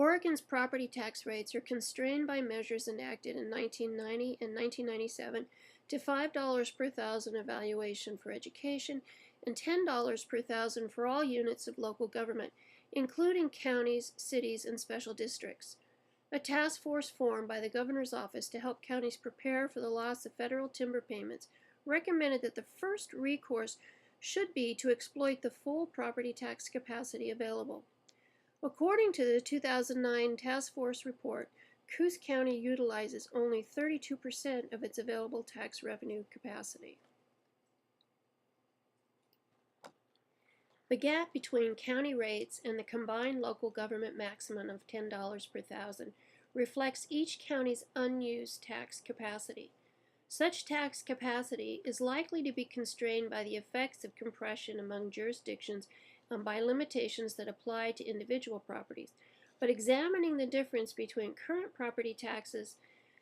Oregon's property tax rates are constrained by measures enacted in 1990 and 1997 to $5 per thousand of valuation for education and $10 per thousand for all units of local government, including counties, cities, and special districts. A task force formed by the governor's office to help counties prepare for the loss of federal timber payments recommended that the first recourse should be to exploit the full property tax capacity available. According to the 2009 task force report, Coos County utilizes only 32% of its available tax revenue capacity. The gap between county rates and the combined local government maximum of $10 per thousand reflects each county's unused tax capacity. Such tax capacity is likely to be constrained by the effects of compression among jurisdictions and by limitations that apply to individual properties. But examining the difference between current property taxes,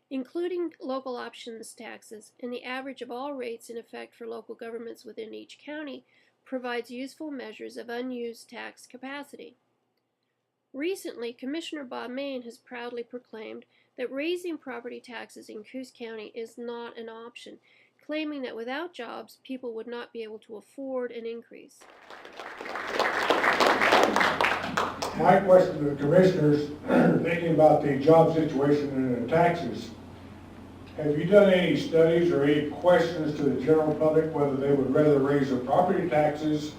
including local options taxes, and the average of all rates in effect for local governments within each county provides useful measures of unused tax capacity. Recently, Commissioner Bob Mayne has proudly proclaimed that raising property taxes in Coos County is not an option, claiming that without jobs, people would not be able to afford an increase. My question to the commissioners, thinking about the job situation and the taxes, have you done any studies or any questions to the general public whether they would rather raise their property taxes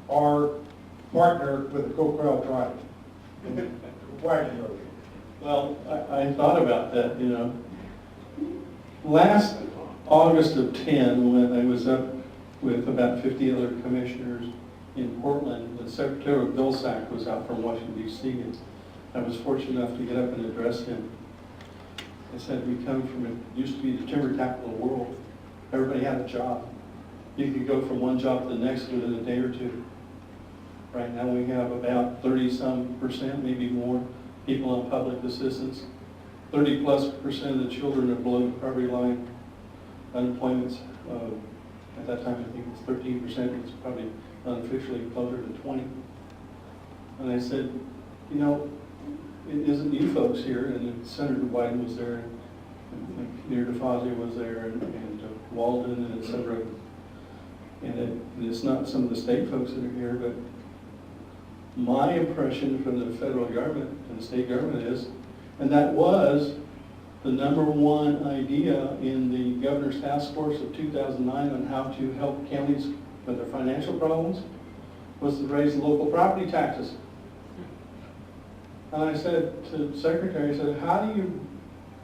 or partner with the Coquille tribe? Wagon road. Well, I thought about that, you know. Last August of 10, when I was up with about 50 other commissioners in Portland, the Secretary of Bill Sack was out from Washington, D.C., and I was fortunate enough to get up and address him. I said, we come from, it used to be the timber capital of the world. Everybody had a job. You could go from one job to the next within a day or two. Right now we have about 30-some%, maybe more, people on public assistance. 30+% of the children are below the poverty line. Unemployment's, at that time I think it's 13%, it's probably unofficially closer to 20. And I said, you know, it isn't you folks here, and Senator Wyden was there, and Peter DeFazio was there, and Walden, and et cetera. And it's not some of the state folks that are here, but my impression from the federal government and the state government is, and that was the #1 idea in the governor's task force of 2009 on how to help counties with their financial problems, was to raise local property taxes. And I said to the secretary, I said, how do you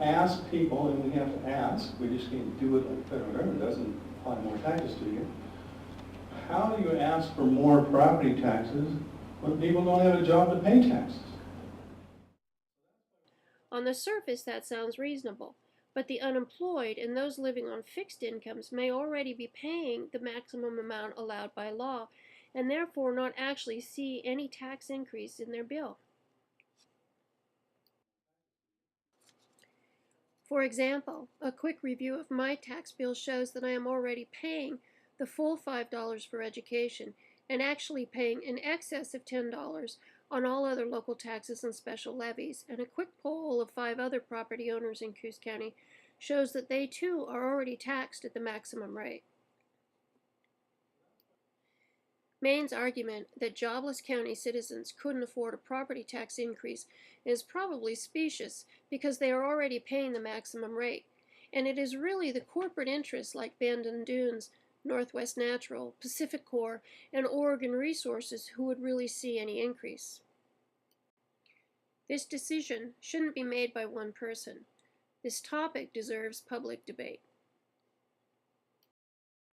ask people, and we have to ask, we just can't do it like the federal government doesn't apply more taxes to you. How do you ask for more property taxes when people don't have a job to pay taxes? On the surface, that sounds reasonable, but the unemployed and those living on fixed incomes may already be paying the maximum amount allowed by law and therefore not actually see any tax increase in their bill. For example, a quick review of my tax bill shows that I am already paying the full $5 for education and actually paying in excess of $10 on all other local taxes and special levies, and a quick poll of 5 other property owners in Coos County shows that they too are already taxed at the maximum rate. Mayne's argument that jobless county citizens couldn't afford a property tax increase is probably specious because they are already paying the maximum rate, and it is really the corporate interests like Bandon Dunes, Northwest Natural, Pacific Core, and Oregon Resources who would really see any increase. This decision shouldn't be made by one person. This topic deserves public debate.